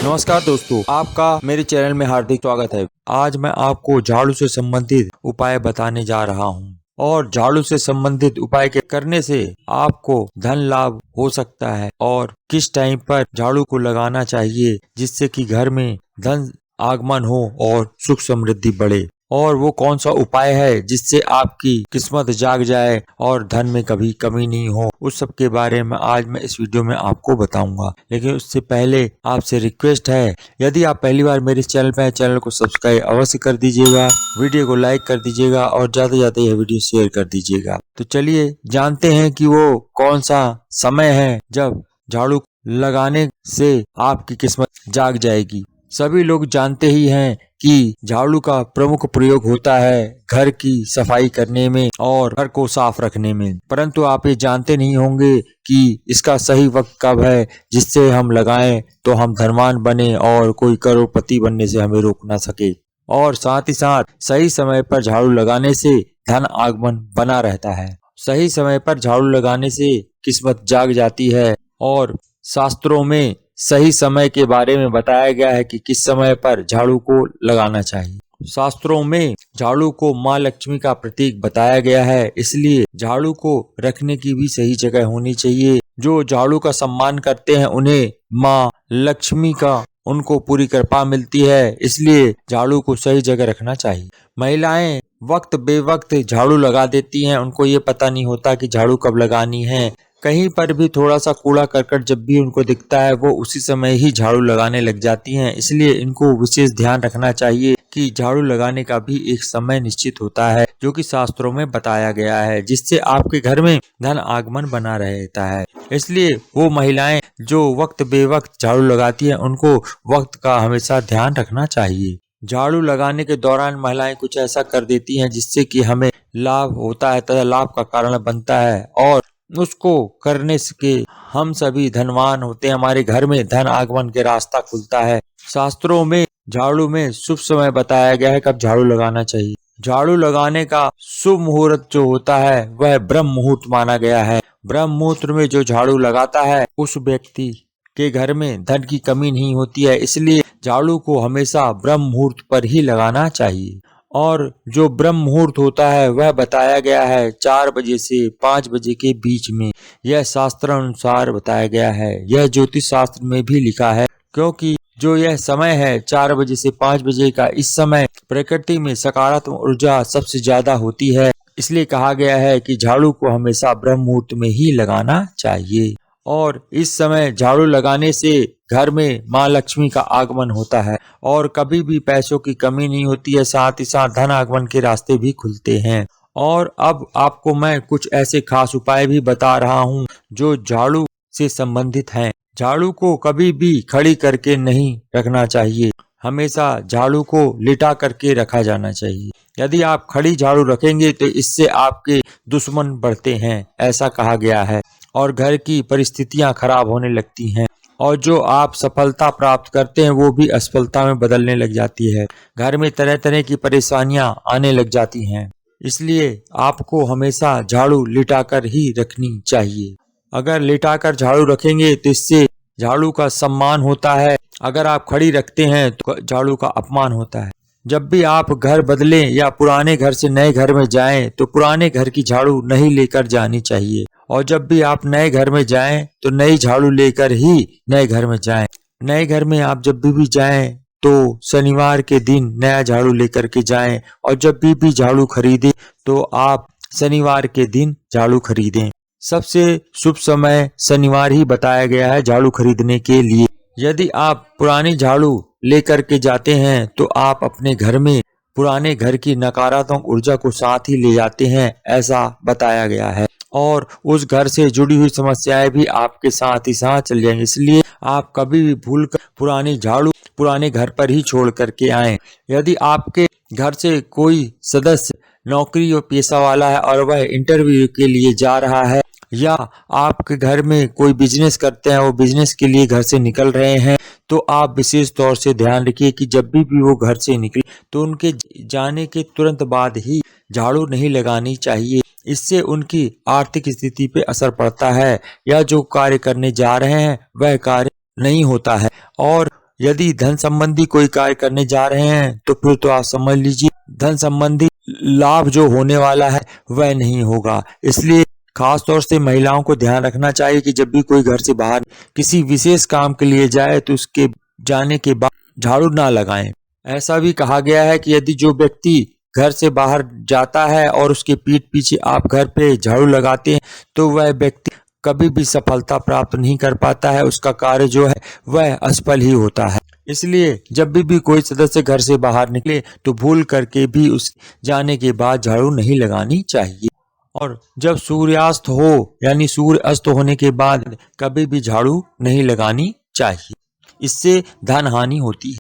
नमस्कार दोस्तों, आपका मेरे चैनल में हार्दिक स्वागत है। आज मैं आपको झाड़ू से संबंधित उपाय बताने जा रहा हूं और झाड़ू से संबंधित उपाय के करने से आपको धन लाभ हो सकता है और किस टाइम पर झाड़ू को लगाना चाहिए जिससे कि घर में धन आगमन हो और सुख समृद्धि बढ़े, और वो कौन सा उपाय है जिससे आपकी किस्मत जाग जाए और धन में कभी कमी नहीं हो, उस सब के बारे में आज मैं इस वीडियो में आपको बताऊंगा। लेकिन उससे पहले आपसे रिक्वेस्ट है, यदि आप पहली बार मेरे इस चैनल पे हैं, चैनल को सब्सक्राइब अवश्य कर दीजिएगा, वीडियो को लाइक कर दीजिएगा और ज्यादा से ज्यादा यह वीडियो शेयर कर दीजिएगा। तो चलिए जानते हैं कि वो कौन सा समय है जब झाड़ू लगाने से आपकी किस्मत जाग जाएगी। सभी लोग जानते ही हैं कि झाड़ू का प्रमुख प्रयोग होता है घर की सफाई करने में और घर को साफ रखने में, परंतु आप ये जानते नहीं होंगे कि इसका सही वक्त कब है जिससे हम लगाएं तो हम धनवान बने और कोई करोड़पति बनने से हमें रोक ना सके। और साथ ही साथ सही समय पर झाड़ू लगाने से धन आगमन बना रहता है। सही समय पर झाड़ू लगाने से किस्मत जाग जाती है और शास्त्रों में सही समय के बारे में बताया गया है कि किस समय पर झाड़ू को लगाना चाहिए। शास्त्रों में झाड़ू को माँ लक्ष्मी का प्रतीक बताया गया है, इसलिए झाड़ू को रखने की भी सही जगह होनी चाहिए। जो झाड़ू का सम्मान करते हैं उन्हें माँ लक्ष्मी का उनको पूरी कृपा मिलती है, इसलिए झाड़ू को सही जगह रखना चाहिए। महिलाएं वक्त बेवक्त झाड़ू लगा देती हैं, उनको ये पता नहीं होता कि झाड़ू कब लगानी है। कहीं पर भी थोड़ा सा कूड़ा करकट जब भी उनको दिखता है वो उसी समय ही झाड़ू लगाने लग जाती हैं, इसलिए इनको विशेष ध्यान रखना चाहिए कि झाड़ू लगाने का भी एक समय निश्चित होता है जो कि शास्त्रों में बताया गया है, जिससे आपके घर में धन आगमन बना रहता है। इसलिए वो महिलाएं जो वक्त बेवक्त झाड़ू लगाती हैं उनको वक्त का हमेशा ध्यान रखना चाहिए। झाड़ू लगाने के दौरान महिलाएं कुछ ऐसा कर देती हैं जिससे कि हमें लाभ होता है तथा लाभ का कारण बनता है और उसको करने से हम सभी धनवान होते हैं, हमारे घर में धन आगमन के रास्ता खुलता है। शास्त्रों में झाड़ू में शुभ समय बताया गया है कब झाड़ू लगाना चाहिए। झाड़ू लगाने का शुभ मुहूर्त जो होता है वह ब्रह्म मुहूर्त माना गया है। ब्रह्म मुहूर्त में जो झाड़ू लगाता है उस व्यक्ति के घर में धन की कमी नहीं होती है, इसलिए झाड़ू को हमेशा ब्रह्म मुहूर्त पर ही लगाना चाहिए। और जो ब्रह्म मुहूर्त होता है वह बताया गया है 4 बजे से 5 बजे के बीच में, यह शास्त्र अनुसार बताया गया है। यह ज्योतिष शास्त्र में भी लिखा है, क्योंकि जो यह समय है 4 बजे से 5 बजे का, इस समय प्रकृति में सकारात्मक ऊर्जा सबसे ज्यादा होती है, इसलिए कहा गया है कि झाड़ू को हमेशा ब्रह्म मुहूर्त में ही लगाना चाहिए। और इस समय झाड़ू लगाने से घर में माँ लक्ष्मी का आगमन होता है और कभी भी पैसों की कमी नहीं होती है, साथ ही साथ धन आगमन के रास्ते भी खुलते हैं। और अब आपको मैं कुछ ऐसे खास उपाय भी बता रहा हूँ जो झाड़ू से संबंधित हैं। झाड़ू को कभी भी खड़ी करके नहीं रखना चाहिए, हमेशा झाड़ू को लिटा करके रखा जाना चाहिए। यदि आप खड़ी झाड़ू रखेंगे तो इससे आपके दुश्मन बढ़ते हैं, ऐसा कहा गया है, और घर की परिस्थितियां खराब होने लगती हैं और जो आप सफलता प्राप्त करते हैं वो भी असफलता में बदलने लग जाती है। घर में तरह तरह की परेशानियां आने लग जाती हैं, इसलिए आपको हमेशा झाड़ू लिटाकर ही रखनी चाहिए। अगर लिटाकर झाड़ू रखेंगे तो इससे झाड़ू का सम्मान होता है, अगर आप खड़ी रखते हैं तो झाड़ू का अपमान होता है। जब भी आप घर बदलें या पुराने घर से नए घर में जाएं तो पुराने घर की झाड़ू नहीं लेकर जानी चाहिए, और जब भी आप नए घर में जाएं तो नई झाड़ू लेकर ही नए घर में जाएं। नए घर में आप जब भी जाएं तो शनिवार के दिन नया झाड़ू लेकर के जाएं, और जब भी झाड़ू खरीदें तो आप शनिवार के दिन झाड़ू खरीदें। सबसे शुभ समय शनिवार ही बताया गया है झाड़ू खरीदने के लिए। यदि आप पुरानी झाड़ू लेकर के जाते हैं तो आप अपने घर में पुराने घर की नकारात्मक ऊर्जा को साथ ही ले जाते हैं, ऐसा बताया गया है, और उस घर से जुड़ी हुई समस्याएं भी आपके साथ ही साथ चल जाएंगी। इसलिए आप कभी भी भूल कर पुरानी झाड़ू पुराने घर पर ही छोड़ करके आएं। यदि आपके घर से कोई सदस्य नौकरी और पेशा वाला है और वह इंटरव्यू के लिए जा रहा है, या आपके घर में कोई बिजनेस करते हैं वो बिजनेस के लिए घर से निकल रहे हैं, तो आप विशेष तौर से ध्यान रखिए कि जब भी वो घर से निकले तो उनके जाने के तुरंत बाद ही झाड़ू नहीं लगानी चाहिए। इससे उनकी आर्थिक स्थिति पे असर पड़ता है, या जो कार्य करने जा रहे हैं वह कार्य नहीं होता है। और यदि धन संबंधी कोई कार्य करने जा रहे हैं तो फिर तो आप समझ लीजिए धन संबंधी लाभ जो होने वाला है वह नहीं होगा। इसलिए खास तौर से महिलाओं को ध्यान रखना चाहिए कि जब भी कोई घर से बाहर किसी विशेष काम के लिए जाए तो उसके जाने के बाद झाड़ू ना लगाएं। ऐसा भी कहा गया है कि यदि जो व्यक्ति घर से बाहर जाता है और उसके पीठ पीछे आप घर पे झाड़ू लगाते हैं तो वह व्यक्ति कभी भी सफलता प्राप्त नहीं कर पाता है, उसका कार्य जो है वह असफल ही होता है। इसलिए जब भी कोई सदस्य घर से बाहर निकले तो भूल करके भी उस जाने के बाद झाड़ू नहीं लगानी चाहिए। और जब सूर्यास्त हो यानी सूर्य अस्त होने के बाद कभी भी झाड़ू नहीं लगानी चाहिए, इससे धन हानि होती है।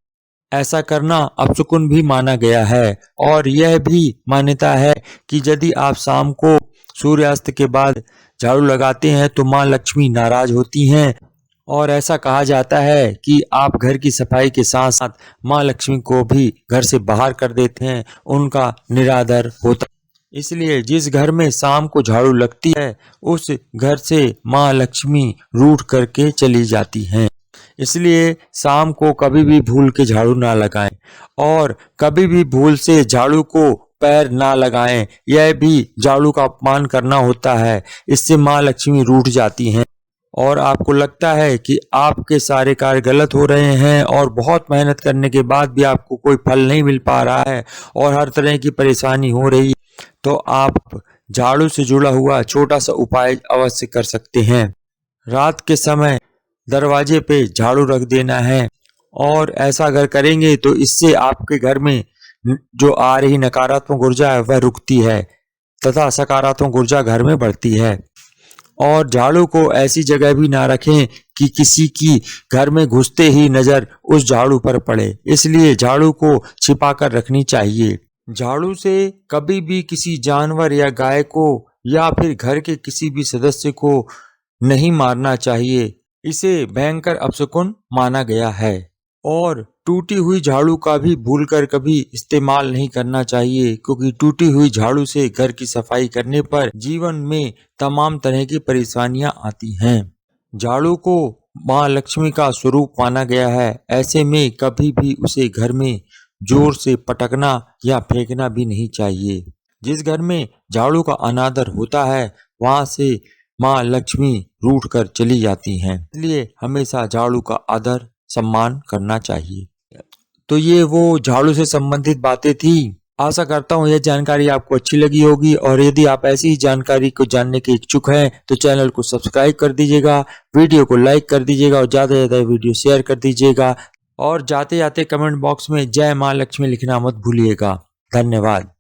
ऐसा करना अपशकुन भी माना गया है और यह भी मान्यता है कि यदि आप शाम को सूर्यास्त के बाद झाड़ू लगाते हैं तो माँ लक्ष्मी नाराज होती हैं और ऐसा कहा जाता है कि आप घर की सफाई के साथ साथ माँ लक्ष्मी को भी घर से बाहर कर देते हैं, उनका निरादर होता है। इसलिए जिस घर में शाम को झाड़ू लगती है उस घर से माँ लक्ष्मी रूठ करके चली जाती हैं। इसलिए शाम को कभी भी भूल के झाड़ू ना लगाएं और कभी भी भूल से झाड़ू को पैर ना लगाएं, यह भी झाड़ू का अपमान करना होता है। इससे माँ लक्ष्मी रूठ जाती हैं और आपको लगता है कि आपके सारे कार्य गलत हो रहे हैं और बहुत मेहनत करने के बाद भी आपको कोई फल नहीं मिल पा रहा है और हर तरह की परेशानी हो रही है, तो आप झाड़ू से जुड़ा हुआ छोटा सा उपाय अवश्य कर सकते हैं। रात के समय दरवाजे पे झाड़ू रख देना है और ऐसा अगर करेंगे तो इससे आपके घर में जो आ रही नकारात्मक ऊर्जा है वह रुकती है तथा सकारात्मक ऊर्जा घर में बढ़ती है। और झाड़ू को ऐसी जगह भी ना रखें कि किसी की घर में घुसते ही नजर उस झाड़ू पर पड़े, इसलिए झाड़ू को छिपा कर रखनी चाहिए। झाड़ू से कभी भी किसी जानवर या गाय को या फिर घर के किसी भी सदस्य को नहीं मारना चाहिए, इसे भयंकर अपशकुन माना गया है। और टूटी हुई झाड़ू का भी भूलकर कभी इस्तेमाल नहीं करना चाहिए, क्योंकि टूटी हुई झाड़ू से घर की सफाई करने पर जीवन में तमाम तरह की परेशानियां आती हैं। झाड़ू को माँ लक्ष्मी का स्वरूप माना गया है, ऐसे में कभी भी उसे घर में जोर से पटकना या फेंकना भी नहीं चाहिए। जिस घर में झाड़ू का अनादर होता है वहां से माँ लक्ष्मी रूठ कर चली जाती हैं, इसलिए हमेशा झाड़ू का आदर सम्मान करना चाहिए। तो ये वो झाड़ू से संबंधित बातें थी। आशा करता हूँ यह जानकारी आपको अच्छी लगी होगी और यदि आप ऐसी ही जानकारी को जानने के इच्छुक हैं तो चैनल को सब्सक्राइब कर दीजिएगा, वीडियो को लाइक कर दीजिएगा और ज़्यादा से ज़्यादा वीडियो शेयर कर दीजिएगा और जाते जाते कमेंट बॉक्स में जय माँ लक्ष्मी लिखना मत भूलिएगा। धन्यवाद।